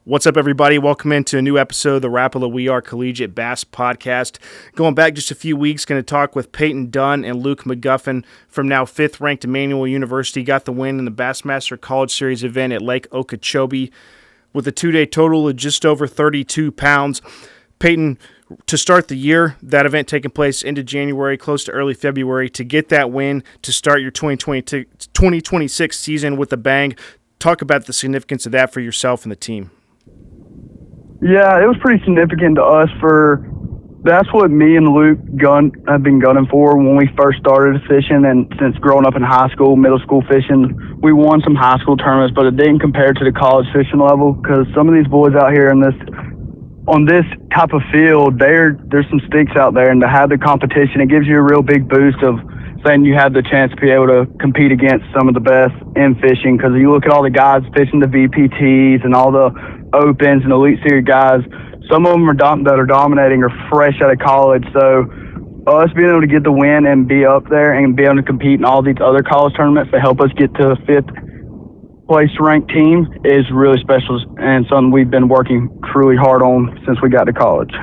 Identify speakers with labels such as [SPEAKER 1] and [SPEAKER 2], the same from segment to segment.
[SPEAKER 1] What's up, everybody? Welcome into a new episode of the Rapala We Are Collegiate Bass Podcast. Going back just a few weeks, going to talk with Peyton Dunn and Luke Mcguffin from now 5th-ranked Emmanuel University. Got the win in the Bassmaster College Series event at Lake Okeechobee with a 2-day total of just over 32 pounds. Peyton, to start the year, that event taking place into January, close to early February, to get that win, to start your 2026 season with a bang. Talk about the significance of that for yourself and the team.
[SPEAKER 2] Yeah, it was pretty significant to us. That's what me and Luke have been gunning for when we first started fishing, and since growing up in high school, middle school fishing, we won some high school tournaments, but it didn't compare to the college fishing level because some of these boys out here on this type of field, there's some sticks out there, and to have the competition, it gives you a real big boost of saying you have the chance to be able to compete against some of the best in fishing, because you look at all the guys fishing the VPTs and all the Opens and Elite Series guys, some of them that are dominating are fresh out of college. So us being able to get the win and be up there and be able to compete in all these other college tournaments to help us get to a 5th place ranked team is really special and something we've been working truly hard on since we got to college.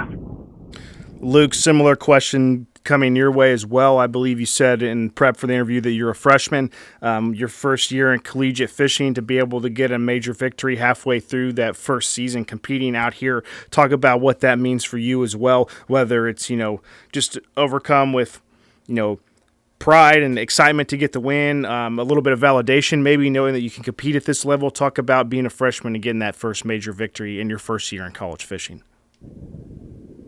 [SPEAKER 1] Luke, similar question coming your way as well. I believe you said in prep for the interview that you're a freshman, your first year in collegiate fishing, to be able to get a major victory halfway through that first season competing out here. Talk about what that means for you as well, whether it's, just overcome with, pride and excitement to get the win, a little bit of validation, maybe knowing that you can compete at this level. Talk about being a freshman and getting that first major victory in your first year in college fishing.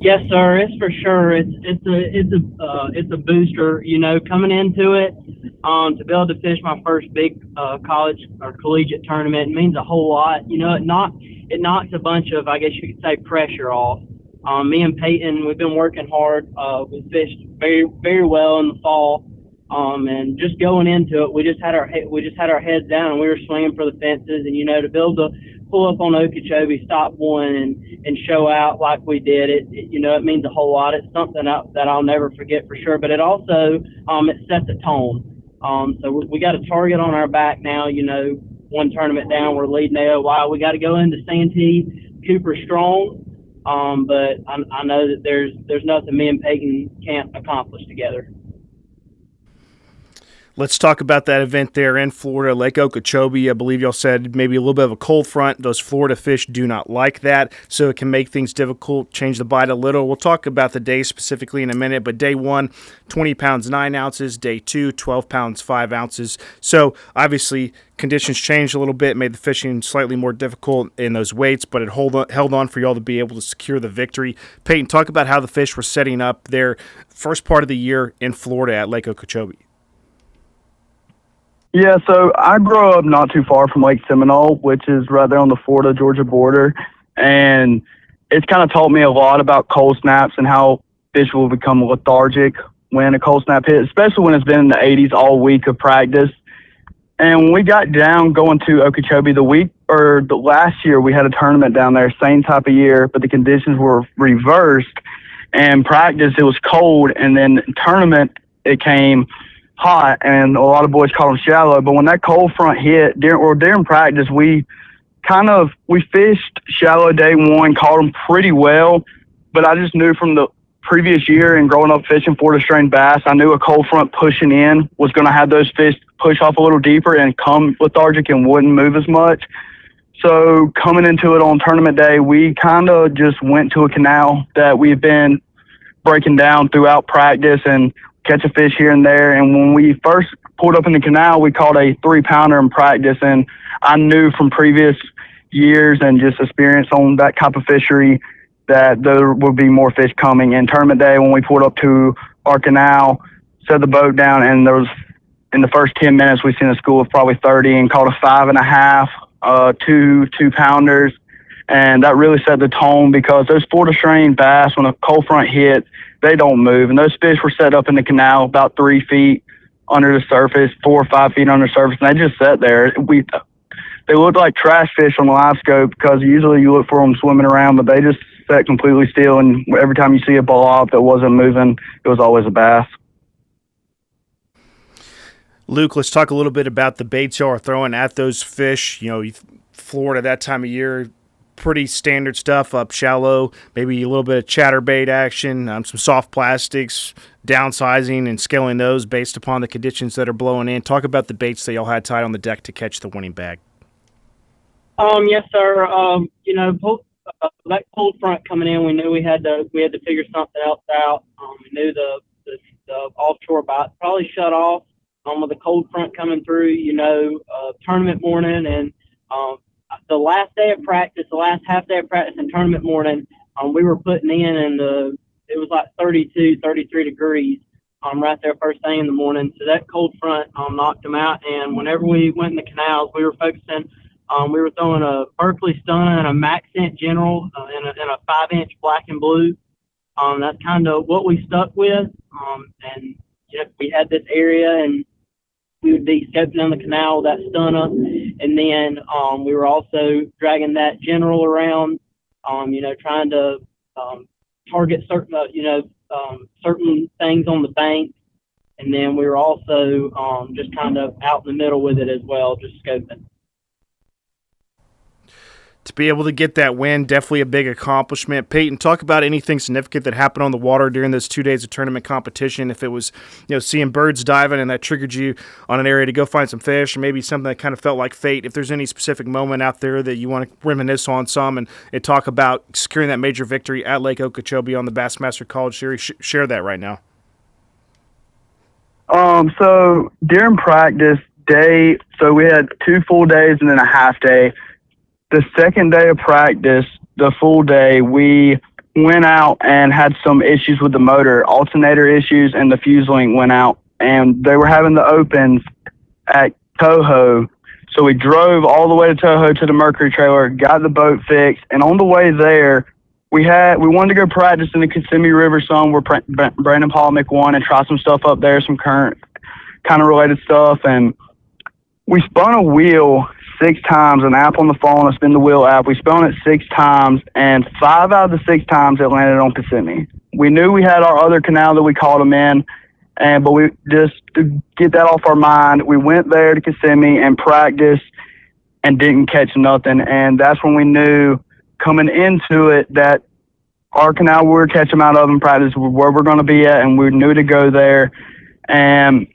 [SPEAKER 3] Yes, sir. It's for sure. It's a booster. Coming into it, to be able to fish my first big college or collegiate tournament means a whole lot. It knocks a bunch of, I guess you could say, pressure off. Me and Peyton, we've been working hard. We fished very, very well in the fall. And just going into it, we just had our heads down and we were swinging for the fences. And to be able to pull up on Okeechobee, stop one, and show out like we did, it means a whole lot. It's something that I'll never forget for sure. But it also it sets a tone. So we got a target on our back now. One tournament down, we're leading AOY. We got to go into Santee Cooper strong. But I know that there's nothing me and Peyton can't accomplish together.
[SPEAKER 1] Let's talk about that event there in Florida, Lake Okeechobee. I believe y'all said maybe a little bit of a cold front. Those Florida fish do not like that, so it can make things difficult, change the bite a little. We'll talk about the day specifically in a minute, but day 1, 20 pounds 9 ounces. Day 2, 12 pounds 5 ounces. So obviously conditions changed a little bit, made the fishing slightly more difficult in those weights, but it held on for y'all to be able to secure the victory. Peyton, talk about how the fish were setting up their first part of the year in Florida at Lake Okeechobee.
[SPEAKER 2] Yeah, so I grew up not too far from Lake Seminole, which is right there on the Florida-Georgia border, and it's kind of taught me a lot about cold snaps and how fish will become lethargic when a cold snap hits, especially when it's been in the 80s all week of practice. And when we got down going to Okeechobee the last year, we had a tournament down there, same type of year, but the conditions were reversed. And practice, it was cold, and then tournament, it came hot, and a lot of boys caught them shallow. But when that cold front hit during practice, we fished shallow day 1, caught them pretty well. But I just knew from the previous year and growing up fishing Florida strain bass, I knew a cold front pushing in was going to have those fish push off a little deeper and come lethargic and wouldn't move as much. So coming into it on tournament day, we kind of just went to a canal that we've been breaking down throughout practice and catch a fish here and there. And when we first pulled up in the canal, we caught a 3-pounder in practice. And I knew from previous years and just experience on that type of fishery that there would be more fish coming. And tournament day, when we pulled up to our canal, set the boat down, and there was, in the first 10 minutes, we seen a school of probably 30 and caught a 5.5, 2 pounders. And that really set the tone, because those Florida strain bass, when a cold front hit, they don't move. And those fish were set up in the canal about 3 feet under the surface, 4 or 5 feet under the surface, and they just sat there. They looked like trash fish on the live scope, because usually you look for them swimming around, but they just sat completely still. And every time you see a blob that wasn't moving, it was always a bass.
[SPEAKER 1] Luke, let's talk a little bit about the baits y'all are throwing at those fish. Florida that time of year, pretty standard stuff up shallow, maybe a little bit of chatterbait action, some soft plastics, downsizing and scaling those based upon the conditions that are blowing in. Talk about the baits that y'all had tied on the deck to catch the winning bag.
[SPEAKER 3] Yes, sir. That cold front coming in, we knew we had to figure something else out. We knew the offshore bite probably shut off with the cold front coming through. Tournament morning and the last day of practice, the last half day of practice and tournament morning, we were putting in and it was like 32, 33 degrees right there first thing in the morning. So that cold front knocked them out. And whenever we went in the canals, we were focusing. We were throwing a Berkeley Stunner and a Maxent General and a 5-inch black and blue. That's kind of what we stuck with. And we had this area, and we would be scoping on the canal with that Stunner. And then we were also dragging that General around, trying to target certain things on the bank. And then we were also just kind of out in the middle with it as well, just scoping.
[SPEAKER 1] To be able to get that win, definitely a big accomplishment. Peyton, talk about anything significant that happened on the water during those 2 days of tournament competition. If it was, seeing birds diving and that triggered you on an area to go find some fish, or maybe something that kind of felt like fate. If there's any specific moment out there that you want to reminisce on some and talk about securing that major victory at Lake Okeechobee on the Bassmaster College Series, share that right now.
[SPEAKER 2] So during practice so we had 2 full days and then a half day. The second day of practice, the full day, we went out and had some issues with the motor, alternator issues, and the fuse link went out. And they were having the opens at Toho. So we drove all the way to Toho to the Mercury trailer, got the boat fixed, and on the way there, we wanted to go practice in the Kissimmee River some where Brandon Pollock won and try some stuff up there, some current kind of related stuff. And we spun a wheel 6 times, an app on the phone, a spin the wheel app. We spun it 6 times, and 5 out of the 6 times it landed on Kissimmee. We knew we had our other canal that we caught them in, but we just, to get that off our mind, we went there to Kissimmee and practiced and didn't catch nothing. And that's when we knew coming into it that our canal we were catching them out of in practice where we're going to be at, and we knew to go there. And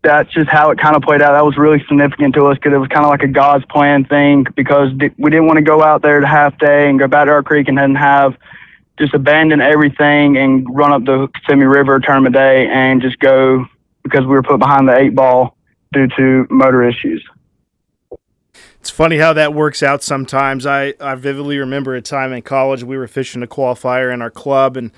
[SPEAKER 2] that's just how it kind of played out. That was really significant to us because it was kind of like a God's plan thing, because we didn't want to go out there to half day and go back to our creek and then just abandon everything and run up the Kissimmee River tournament day and just go because we were put behind the 8 ball due to motor issues.
[SPEAKER 1] It's funny how that works out sometimes. I vividly remember a time in college we were fishing a qualifier in our club, and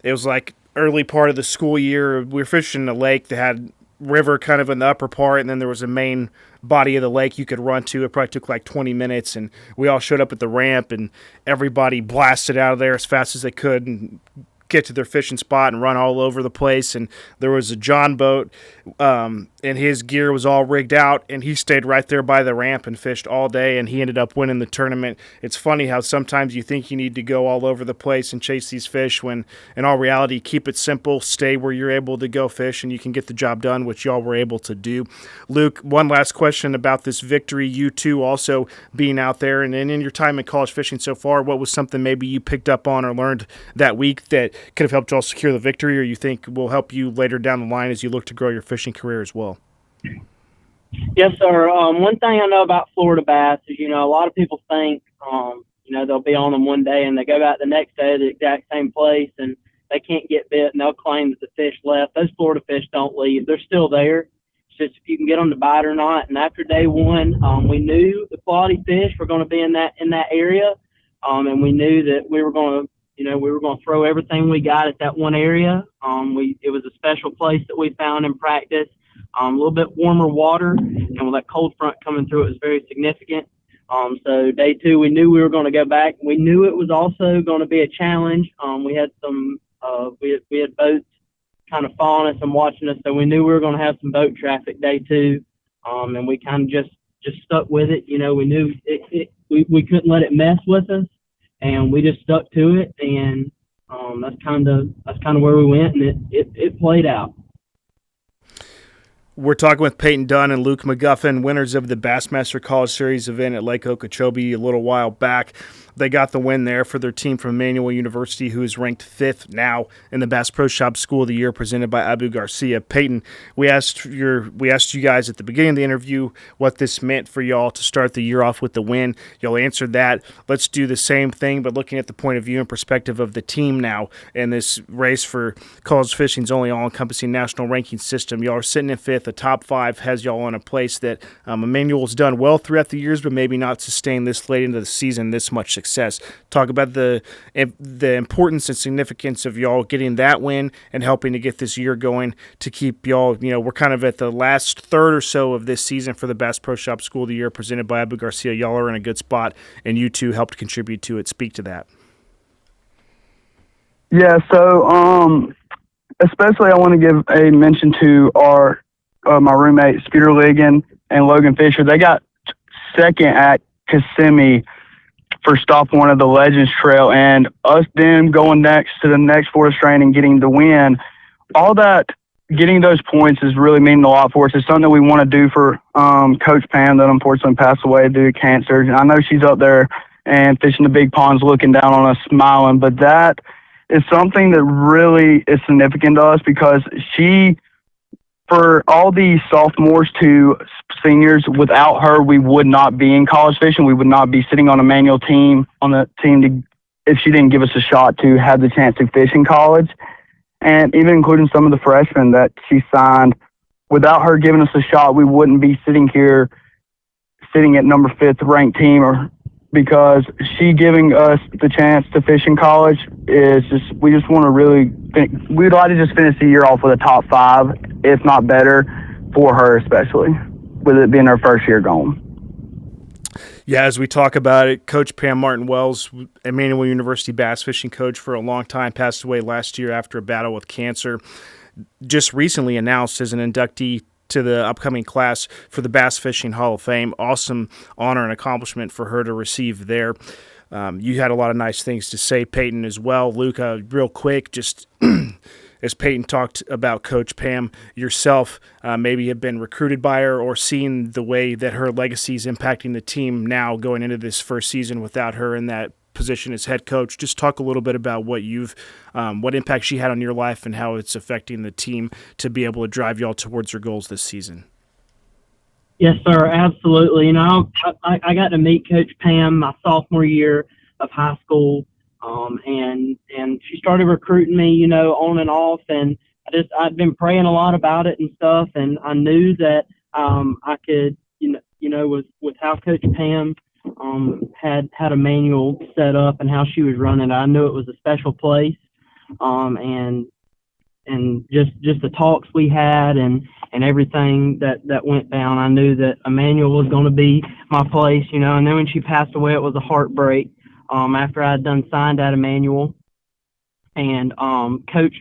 [SPEAKER 1] it was like early part of the school year. We were fishing a lake that had river kind of in the upper part, and then there was a main body of the lake you could run to. It probably took like 20 minutes, and we all showed up at the ramp, and everybody blasted out of there as fast as they could and get to their fishing spot and run all over the place. And there was a John boat, and his gear was all rigged out, and he stayed right there by the ramp and fished all day, and he ended up winning the tournament. It's funny how sometimes you think you need to go all over the place and chase these fish when in all reality, keep it simple, stay where you're able to go fish, and you can get the job done, which y'all were able to do. Luke, one last question about this victory, you two also being out there, and in your time in college fishing so far, what was something maybe you picked up on or learned that week that could have helped y'all secure the victory, or you think will help you later down the line as you look to grow your fishing career as well?
[SPEAKER 3] Yes, sir. One thing I know about Florida bass is, a lot of people think, they'll be on them one day and they go back the next day to the exact same place and they can't get bit and they'll claim that the fish left. Those Florida fish don't leave. They're still there. It's just if you can get them to bite or not. And after day one, we knew the quality fish were going to be in that area, and we knew that we were going to throw everything we got at that one area. It was a special place that we found in practice. A little bit warmer water, and with that cold front coming through, it was very significant. So day 2, we knew we were going to go back. We knew it was also going to be a challenge. We had some, we had boats kind of following us and watching us, so we knew we were going to have some boat traffic day 2. And we kind of just stuck with it. We knew we couldn't let it mess with us, and we just stuck to it. And that's kind of where we went, and it played out.
[SPEAKER 1] We're talking with Peyton Dunn and Luke Mcguffin, winners of the Bassmaster College Series event at Lake Okeechobee a little while back. They got the win there for their team from Emmanuel University, who is ranked 5th now in the Bass Pro Shop School of the Year presented by Abu Garcia. Peyton, we asked you guys at the beginning of the interview what this meant for y'all to start the year off with the win. Y'all answered that. Let's do the same thing, but looking at the point of view and perspective of the team now in this race for college fishing's only all-encompassing national ranking system. Y'all are sitting in 5th. The top 5 has y'all in a place that Emmanuel's done well throughout the years, but maybe not sustained this late into the season this much success. Talk about the importance and significance of y'all getting that win and helping to get this year going to keep y'all, we're kind of at the last third or so of this season for the Bass Pro Shop School of the Year presented by Abu Garcia. Y'all are in a good spot, and you two helped contribute to it. Speak to that.
[SPEAKER 2] Yeah, so especially I want to give a mention to our my roommates, Peter Ligon and Logan Fisher. They got second at Kissimmee for stop one of the Legends Trail, and us then going next to the next Florida Strain and getting the win. All that, getting those points is really meaning a lot for us. It's something that we want to do for Coach Pam that unfortunately passed away due to cancer. And I know she's up there and fishing the big ponds looking down on us smiling, but that is something that really is significant to us because she, for all these sophomores to seniors, without her, we would not be in college fishing. We would not be sitting on a manual team, if she didn't give us a shot to have the chance to fish in college. And even including some of the freshmen that she signed, without her giving us a shot, we wouldn't be sitting at number 5th ranked team, because she giving us the chance to fish in college is just, we'd like to just finish the year off with a top 5, if not better, for her, especially with it being her first year going.
[SPEAKER 1] Yeah, as we talk about it, Coach Pam Martin-Wells, Emmanuel University bass fishing coach for a long time, passed away last year after a battle with cancer. Just recently announced as an inductee to the upcoming class for the Bass Fishing Hall of Fame. Awesome honor and accomplishment for her to receive there. You had a lot of nice things to say, Peyton, as well. Luke, real quick, just as Peyton talked about Coach Pam, yourself maybe have been recruited by her or seen the way that her legacy is impacting the team now going into this first season without her in that position as head coach. Just talk a little bit about what impact she had on your life and how it's affecting the team to be able to drive y'all towards your goals this season.
[SPEAKER 3] Yes, sir, absolutely. I got to meet Coach Pam my sophomore year of high school, and she started recruiting me, on and off, and I'd been praying a lot about it and stuff, and I knew that I could, with how Coach Pam had a manual set up and how she was running. I knew it was a special place, and just the talks we had and everything that went down. I knew that Emmanuel was going to be my place, and then when she passed away, it was a heartbreak. After I had done signed at Emmanuel, and Coach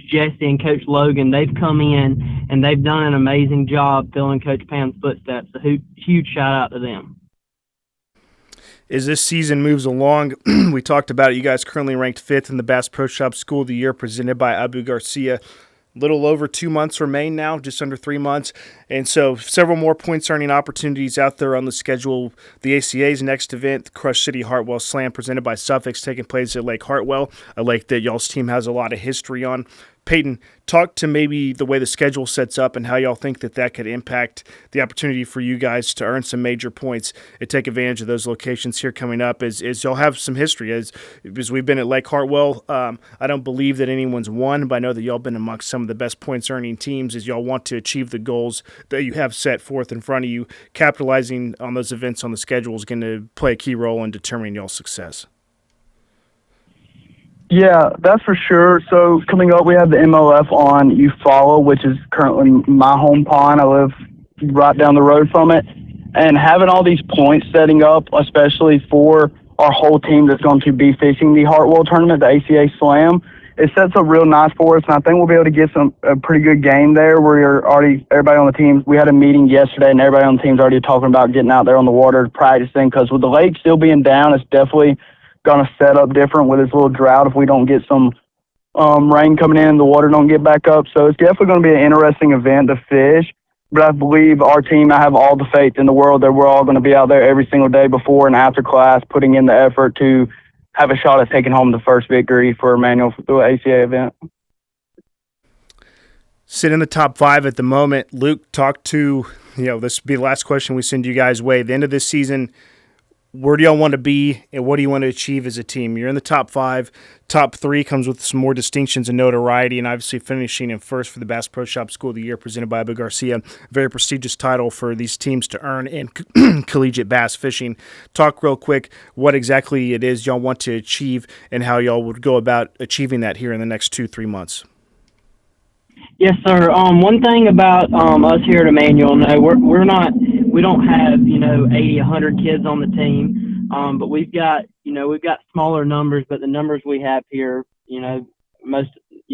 [SPEAKER 3] Jesse and Coach Logan, they've come in and they've done an amazing job filling Coach Pam's footsteps. A huge shout out to them.
[SPEAKER 1] As this season moves along, we talked about it. You guys currently ranked 5th in the Bass Pro Shop School of the Year presented by Abu Garcia. Little over 2 months remain now, just under 3 months. And so several more points earning opportunities out there on the schedule. The ACA's next event, the Crush City Hartwell Slam presented by Suffolk's, taking place at Lake Hartwell, a lake that y'all's team has a lot of history on. Peyton, talk to maybe the way the schedule sets up and how y'all think that could impact the opportunity for you guys to earn some major points and take advantage of those locations here coming up as y'all have some history. As we've been at Lake Hartwell, I don't believe that anyone's won, but I know that y'all been amongst some of the best points-earning teams as y'all want to achieve the goals that you have set forth in front of you. Capitalizing on those events on the schedule is going to play a key role in determining y'all's success.
[SPEAKER 2] Yeah, that's for sure. So coming up, we have the MLF on Eufaula, which is currently my home pond. I live right down the road from it. And having all these points setting up, especially for our whole team that's going to be fishing the Hartwell tournament, the ACA Slam, it sets up real nice for us. And I think we'll be able to get a pretty good game there. Everybody on the team, we had a meeting yesterday, and everybody on the team's already talking about getting out there on the water practicing, because with the lake still being down, it's definitely going to set up different with this little drought if we don't get some rain coming in and the water don't get back up. So it's definitely going to be an interesting event to fish. but I believe our team, I have all the faith in the world that we're all going to be out there every single day before and after class, putting in the effort to have a shot at taking home the first victory for Emmanuel through an ACA event.
[SPEAKER 1] Sit in the top 5 at the moment. Luke, talk to, this will be the last question we send you guys' way. At the end of this season, where do y'all want to be, and what do you want to achieve as a team? You're in the top 5. Top 3 comes with some more distinctions and notoriety, and obviously finishing in first for the Bass Pro Shop School of the Year presented by Abu Garcia. Very prestigious title for these teams to earn in collegiate bass fishing. Talk real quick what exactly it is y'all want to achieve and how y'all would go about achieving that here in the next 2-3 months.
[SPEAKER 3] Yes, sir. One thing about us here at Emmanuel, no, we don't have 80, 100 kids on the team, but we've got smaller numbers. But the numbers we have here, most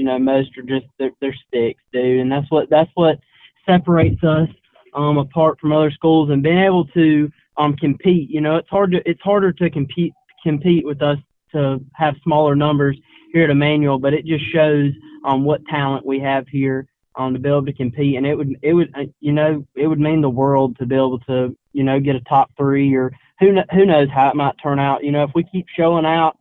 [SPEAKER 3] are just they're sticks, dude, and that's what separates us apart from other schools and being able to compete. It's harder to compete with us to have smaller numbers here at Emmanuel, but it just shows what talent we have here to be able to compete, and it would mean the world to be able to get a top 3, or who knows how it might turn out. If we keep showing out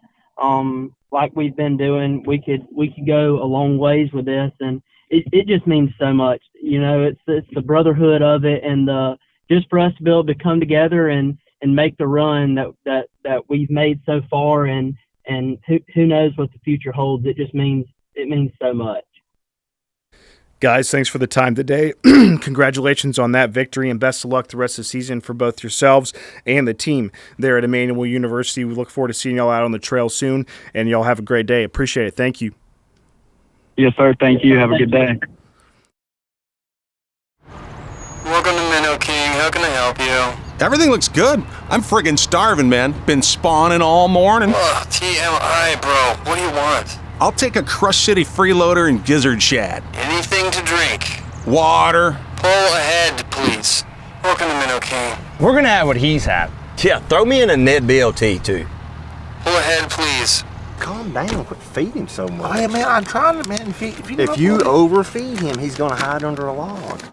[SPEAKER 3] like we've been doing, we could go a long ways with this, and it just means so much. It's the brotherhood of it, and just for us to be able to come together and make the run that we've made so far, and who knows what the future holds. It means so much.
[SPEAKER 1] Guys, thanks for the time today. Congratulations on that victory, and best of luck the rest of the season for both yourselves and the team there at Emmanuel University. We look forward to seeing y'all out on the trail soon, and y'all have a great day. Appreciate it. Thank you.
[SPEAKER 2] Yes, sir. Thank you. Have a good day.
[SPEAKER 4] Welcome to Minnow King. How can I help you?
[SPEAKER 5] Everything looks good. I'm friggin' starving, man. Been spawning all morning.
[SPEAKER 4] Ugh, TMI, bro. What do you want?
[SPEAKER 5] I'll take a Crush City freeloader and gizzard shad.
[SPEAKER 4] Anything to drink.
[SPEAKER 5] Water.
[SPEAKER 4] Pull ahead, please. Welcome to Minnow King.
[SPEAKER 6] We're gonna have what he's had.
[SPEAKER 7] Yeah, throw me in a Ned BLT, too.
[SPEAKER 4] Pull ahead, please.
[SPEAKER 7] Calm down. Quit feeding him so much.
[SPEAKER 6] Hey, man, I'm trying to, man. If you
[SPEAKER 7] If you overfeed him, he's going to hide under a log.